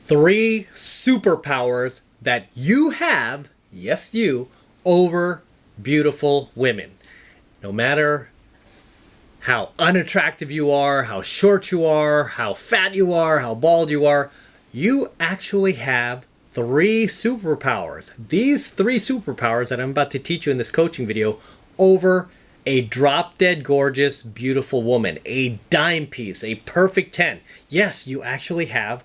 3 superpowers that you have, yes you, over beautiful women. No matter how unattractive you are, how short you are, how fat you are, how bald you are, you actually have 3 superpowers. These 3 superpowers that I'm about to teach you in this coaching video over a drop-dead gorgeous, beautiful woman. A dime piece, a perfect 10. Yes, you actually have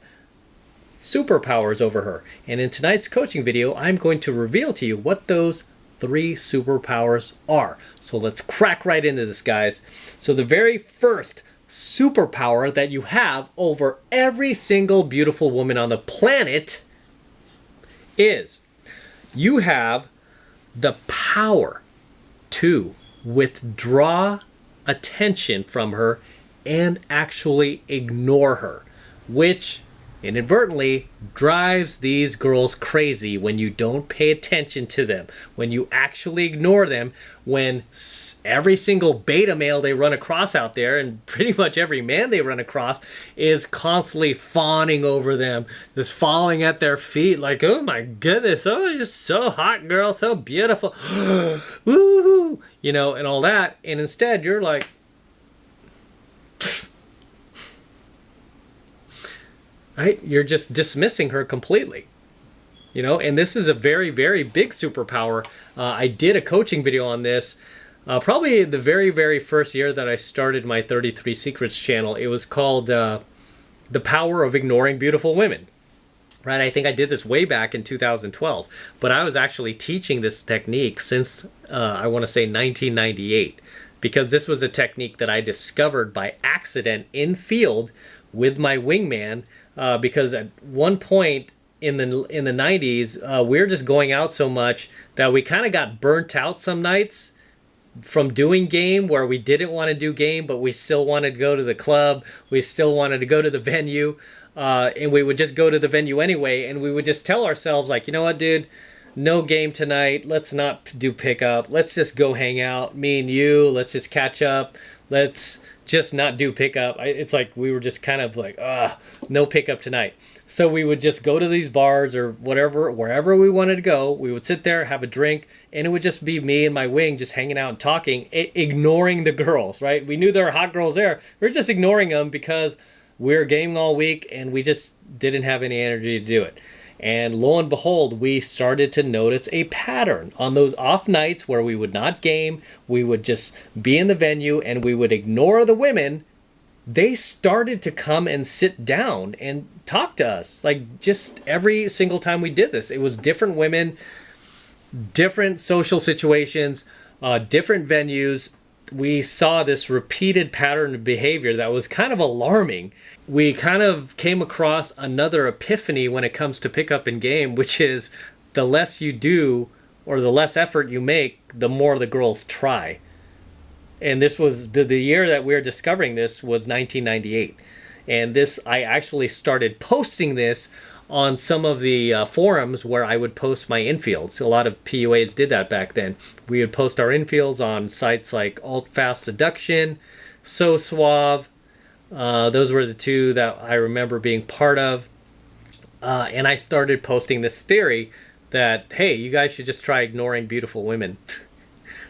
superpowers over her. And in tonight's coaching video, I'm going to reveal to you what those 3 superpowers are. So let's crack right into this, guys. So the very first superpower that you have over every single beautiful woman on the planet is you have the power to withdraw attention from her and actually ignore her, which inadvertently drives these girls crazy when you don't pay attention to them, when you actually ignore them, when every single beta male they run across out there, and pretty much every man they run across, is constantly fawning over them, just falling at their feet like, oh my goodness, oh, you're just so hot, girl, so beautiful, woohoo, you know, and all that. And instead you're like, right? You're just dismissing her completely, you know, and this is a very, very big superpower. I did a coaching video on this, probably the very, very first year that I started my 33 Secrets channel. It was called The Power of Ignoring Beautiful Women, right? I think I did this way back in 2012, but I was actually teaching this technique since, I want to say 1998, because this was a technique that I discovered by accident in field with my wingman. Because at one point in the 90s, we were just going out so much that we kind of got burnt out some nights from doing game, where we didn't want to do game, but we still wanted to go to the club. We still wanted to go to the venue, and we would just go to the venue anyway. And we would just tell ourselves, like, you know what, dude, no game tonight. Let's not do pickup. Let's just go hang out. Me and you, let's just catch up. Let's just not do pickup. It's like we were just kind of like, no pickup tonight. So we would just go to these bars or whatever, wherever we wanted to go. We would sit there, have a drink, and it would just be me and my wing just hanging out and talking, ignoring the girls, right? We knew there were hot girls there. We were just ignoring them because we were gaming all week and we just didn't have any energy to do it. And lo and behold, we started to notice a pattern. On those off nights where we would not game, we would just be in the venue and we would ignore the women. They started to come and sit down and talk to us. Like, just every single time we did this, it was different women, different social situations, different venues. We saw this repeated pattern of behavior that was kind of alarming. We kind of came across another epiphany when it comes to pickup in game, which is the less you do or the less effort you make, the more the girls try. And this was the year that we were discovering this was 1998. And this, I actually started posting this on some of the forums where I would post my infields. A lot of PUAs did that back then. We would post our infields on sites like Alt Fast Seduction, So Suave. Those were the 2 that I remember being part of. And I started posting this theory that, hey, you guys should just try ignoring beautiful women,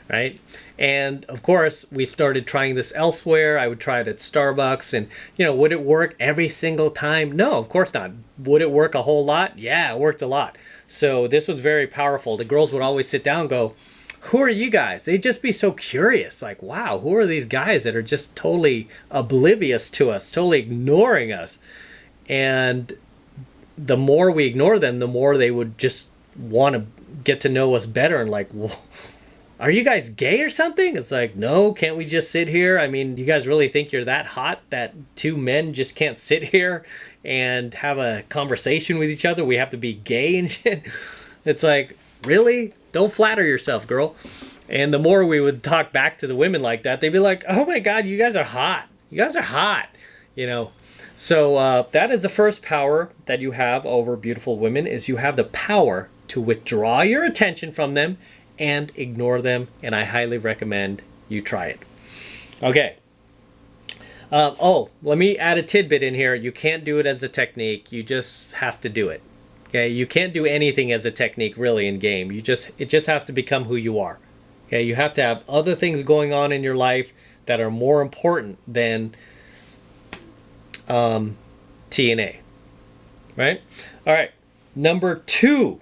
right? And of course, we started trying this elsewhere. I would try it at Starbucks, and, you know, would it work every single time? No, of course not. Would it work a whole lot? Yeah, it worked a lot. So this was very powerful. The girls would always sit down and go, who are you guys? They'd just be so curious. Like, wow, who are these guys that are just totally oblivious to us, totally ignoring us? And the more we ignore them, the more they would just want to get to know us better. And like, well, are you guys gay or something? It's like, no, can't we just sit here? I mean, you guys really think you're that hot that 2 men just can't sit here and have a conversation with each other? We have to be gay and shit. It's like, really? Don't flatter yourself, girl. And the more we would talk back to the women like that, they'd be like, oh my God, you guys are hot. You guys are hot, you know. So that is the first power that you have over beautiful women, is you have the power to withdraw your attention from them and ignore them. And I highly recommend you try it. Okay. Oh, let me add a tidbit in here. You can't do it as a technique. You just have to do it. Okay, you can't do anything as a technique really in game. It just has to become who you are. Okay, you have to have other things going on in your life that are more important than TNA. Right? All right. Number 2,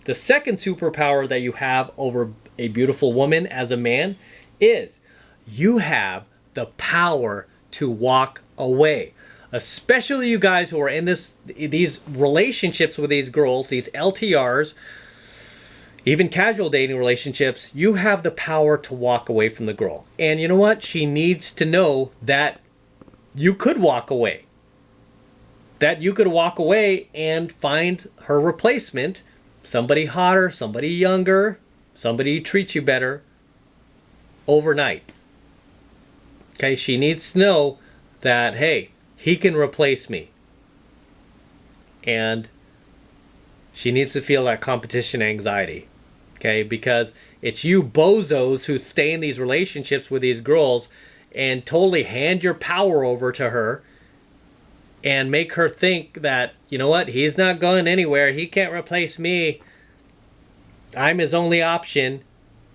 the second superpower that you have over a beautiful woman as a man is you have the power to walk away. Especially you guys who are in these relationships with these girls, these LTRs, even casual dating relationships, you have the power to walk away from the girl. And you know what? She needs to know that you could walk away. That you could walk away and find her replacement, somebody hotter, somebody younger, somebody who treats you better overnight. Okay, she needs to know that, hey, he can replace me. And she needs to feel that competition anxiety. Okay, because it's you bozos who stay in these relationships with these girls and totally hand your power over to her and make her think that, you know what, he's not going anywhere. He can't replace me. I'm his only option.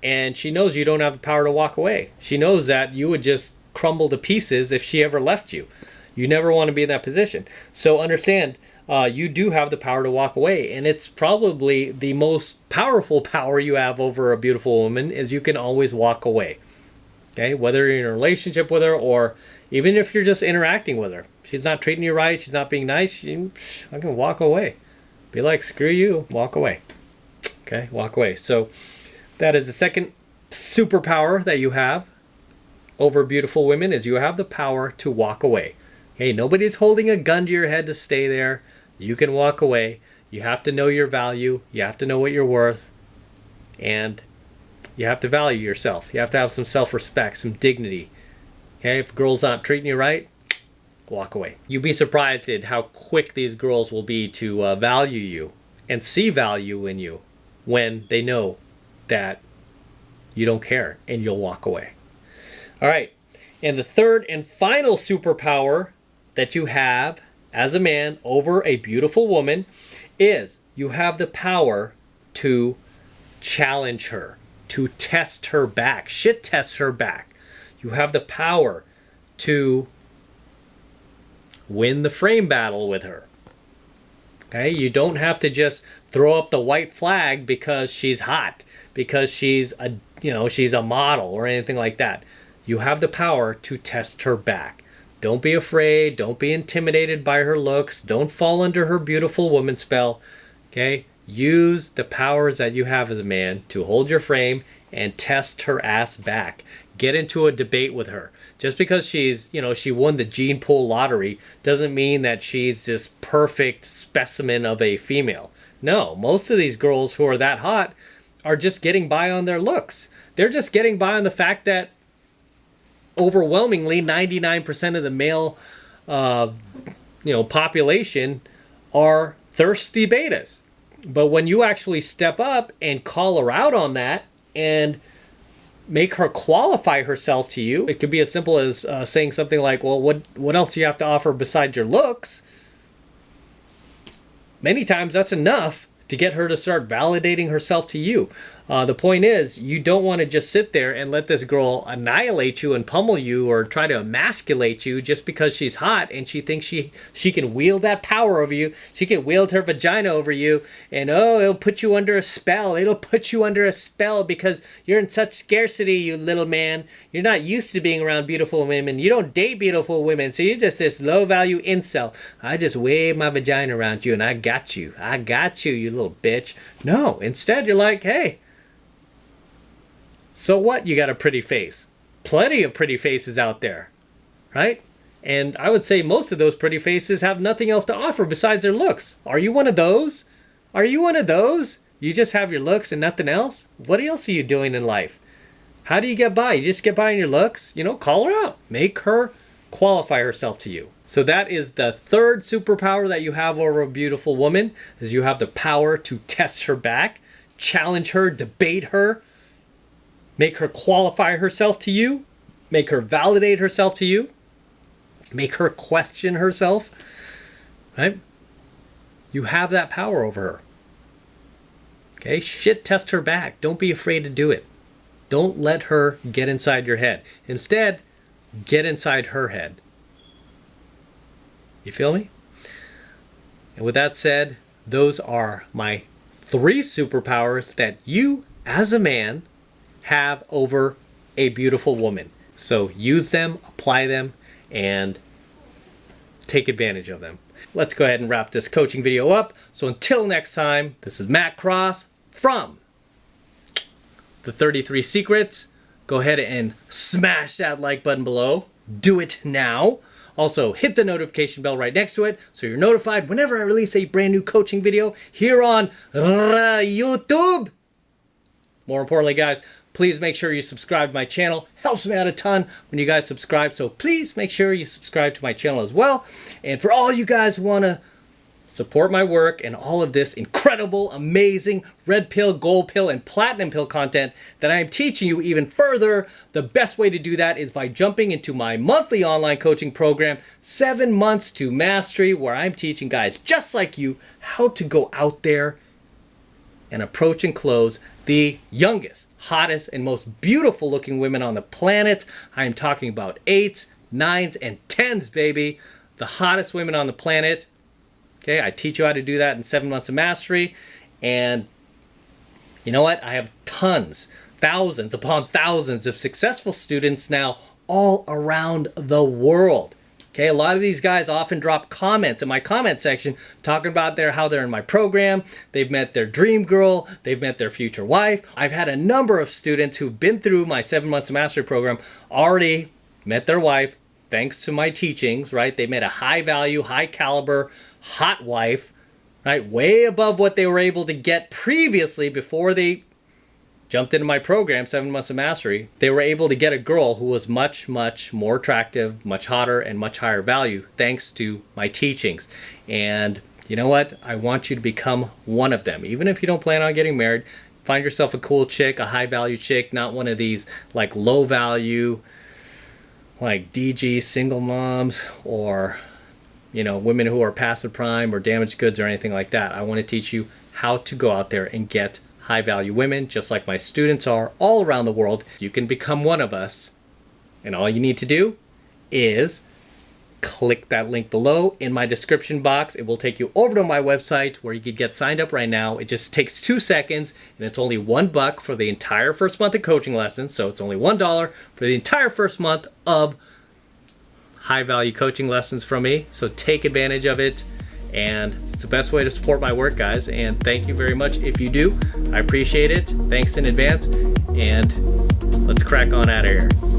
And she knows you don't have the power to walk away. She knows that you would just crumble to pieces if she ever left you. You never want to be in that position. So understand, you do have the power to walk away. And it's probably the most powerful power you have over a beautiful woman is you can always walk away. Okay, whether you're in a relationship with her or even if you're just interacting with her. She's not treating you right. She's not being nice. I can walk away. Be like, screw you. Walk away. Okay, walk away. So that is the second superpower that you have over beautiful women is you have the power to walk away. Hey, nobody's holding a gun to your head to stay there. You can walk away. You have to know your value. You have to know what you're worth. And you have to value yourself. You have to have some self-respect, some dignity. Okay, if a girl's not treating you right, walk away. You'd be surprised at how quick these girls will be to value you and see value in you when they know that you don't care and you'll walk away. All right, and the third and final superpower that you have as a man over a beautiful woman is you have the power to challenge her, to test her back, shit test her back. You have the power to win the frame battle with her. Okay, you don't have to just throw up the white flag because she's hot, because she's a model or anything like that. You have the power to test her back. Don't be afraid. Don't be intimidated by her looks. Don't fall under her beautiful woman spell. Okay, use the powers that you have as a man to hold your frame and test her ass back. Get into a debate with her. Just because she won the gene pool lottery doesn't mean that she's this perfect specimen of a female. No, most of these girls who are that hot are just getting by on their looks. They're just getting by on the fact that overwhelmingly 99% of the male population are thirsty betas. But when you actually step up and call her out on that and make her qualify herself to you, it could be as simple as saying something like, well, what else do you have to offer besides your looks? Many times that's enough to get her to start validating herself to you. The point is, you don't want to just sit there and let this girl annihilate you and pummel you or try to emasculate you just because she's hot and she thinks she can wield that power over you. She can wield her vagina over you and, it'll put you under a spell. It'll put you under a spell because you're in such scarcity, you little man. You're not used to being around beautiful women. You don't date beautiful women, so you're just this low-value incel. I just wave my vagina around you and I got you. I got you, you little bitch. No, instead you're like, hey, so what? You got a pretty face. Plenty of pretty faces out there, right? And I would say most of those pretty faces have nothing else to offer besides their looks. Are you one of those? Are you one of those? You just have your looks and nothing else? What else are you doing in life? How do you get by? You just get by on your looks? Call her out. Make her qualify herself to you. So that is the third superpower that you have over a beautiful woman, is you have the power to test her back, challenge her, debate her, make her qualify herself to you, make her validate herself to you. make her question herself, right? You have that power over her. Okay, shit test her back. Don't be afraid to do it. Don't let her get inside your head. Instead, get inside her head. You feel me? And with that said, those are my 3 superpowers that you, as a man, have over a beautiful woman. So use them, apply them, and take advantage of them. Let's go ahead and wrap this coaching video up. So until next time, this is Matt Cross from the 33 Secrets. Go ahead and smash that like button below. Do it now. Also, hit the notification bell right next to it so you're notified whenever I release a brand new coaching video here on YouTube. More importantly, guys, please make sure you subscribe to my channel. Helps me out a ton when you guys subscribe. So please make sure you subscribe to my channel as well. And for all you guys who want to support my work and all of this incredible, amazing red pill, gold pill, and platinum pill content that I am teaching you even further, the best way to do that is by jumping into my monthly online coaching program, 7 Months to Mastery, where I'm teaching guys just like you how to go out there and approach and close the youngest, hottest, and most beautiful looking women on the planet. I am talking about 8s, 9s, and 10s, baby. The hottest women on the planet. Okay, I teach you how to do that in 7 Months of Mastery. And you know what? I have tons, thousands upon thousands of successful students now all around the world. Okay, a lot of these guys often drop comments in my comment section talking about how they're in my program, they've met their dream girl, they've met their future wife. I've had a number of students who've been through my 7 Months of Mastery program already met their wife thanks to my teachings, right? They met a high value, high caliber, hot wife, right? Way above what they were able to get previously before they jumped into my program, 7 Months of Mastery. They were able to get a girl who was much, much more attractive, much hotter, and much higher value thanks to my teachings. And you know what? I want you to become one of them. Even if you don't plan on getting married, find yourself a cool chick, a high value chick, not one of these like low value, like DG single moms, or you know, women who are passive prime or damaged goods or anything like that. I want to teach you how to go out there and get high value women, just like my students are all around the world. You can become one of us, and all you need to do is click that link below in my description box. It will take you over to my website where you can get signed up right now. It just takes 2 seconds, and it's only $1 for the entire first month of coaching lessons. So it's only $1 for the entire first month of high value coaching lessons from me. So take advantage of it, and it's the best way to support my work, guys. And thank you very much if you do. I appreciate it. Thanks in advance, and let's crack on out of here.